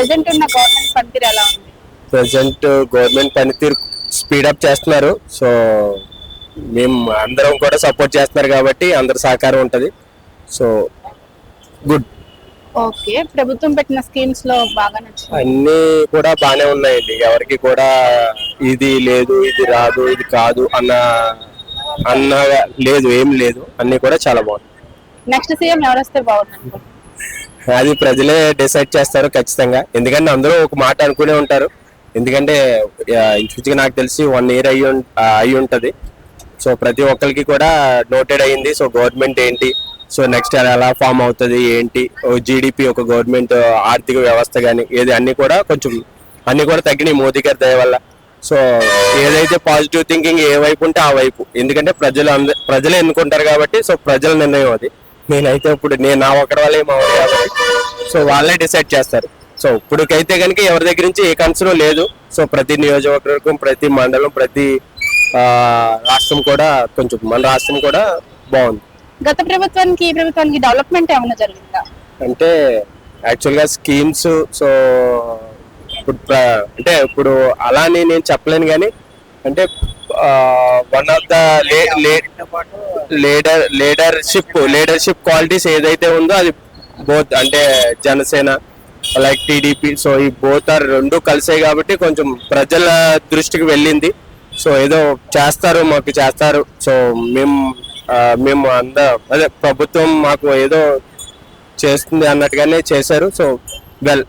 Present ఉన్న government పనితీరు ఎలా ఉంది? ప్రజెంట్ గవర్నమెంట్ పనితీరు స్పీడప్ చేస్తున్నారు. సో మేము అందరం కూడా సపోర్ట్ చేస్తున్నారు కాబట్టి అందరి సహకారం ఉంటుంది. So good. ఓకే, ప్రభుత్వం పెట్టిన స్కీమ్స్ లో బాగా నచ్చింది? అన్నీ కూడా బాగానే ఉన్నాయండి. ఎవరికి కూడా ఇది లేదు, ఇది రాదు, ఇది కాదు అన్న లేదు, ఏం లేదు. అన్ని కూడా చాలా బాగుంది. నెక్స్ట్ సీఎం ఎవరు వస్తే బాగుంది అనుకుంటున్నారు? అది ప్రజలే డిసైడ్ చేస్తారు ఖచ్చితంగా. ఎందుకంటే అందరూ ఒక మాట అనుకునే ఉంటారు. ఎందుకంటే ఇంచుమించుగా నాకు తెలిసి 1 year అయి ఉంటుంది. సో ప్రతి ఒక్కరికి కూడా నోటెడ్ అయ్యింది. సో గవర్నమెంట్ ఏంటి, సో నెక్స్ట్ ఎలా ఫామ్ అవుతుంది ఏంటి, జీడిపి, ఒక గవర్నమెంట్ ఆర్థిక వ్యవస్థ కానీ ఏది అన్ని కూడా తగ్గినాయి మోదీ గారి దయ వల్ల. సో ఏదైతే పాజిటివ్ థింకింగ్ ఏ వైపు ఉంటే ఆ వైపు. ఎందుకంటే ప్రజలే ఎన్నుకుంటారు కాబట్టి. సో ప్రజల నిర్ణయం అది. నేనైతే ఇప్పుడు నా ఒకటి వాళ్ళే మా వాళ్ళు కాబట్టి సో వాళ్ళే డిసైడ్ చేస్తారు. సో ఇప్పటికైతే కనుక ఎవరి దగ్గర నుంచి ఏ కన్సర్న్ లేదు. సో ప్రతి నియోజకవర్గం, ప్రతి మండలం, ప్రతి రాష్ట్రం కూడా మన రాష్ట్రం కూడా బాగుంది. గత ప్రభుత్వానికి ఈ ప్రభుత్వానికి డెవలప్మెంట్ ఏమైనా జరిగిందా? అంటే యాక్చువల్గా స్కీమ్స్ సో ఇప్పుడు అలా అని నేను చెప్పలేను కానీ అంటే one of the leadership qualities ఏదైతే ఉందో అది బోత్ అంటే జనసేన లైక్ టీడీపీ. సో ఈ బోత్ ఆర్ రెండు కలిసాయి కాబట్టి కొంచెం ప్రజల దృష్టికి వెళ్ళింది. సో ఏదో మాకు చేస్తారు. సో మేము అదే ప్రభుత్వం మాకు ఏదో చేస్తుంది అన్నట్టుగానే చేశారు. So well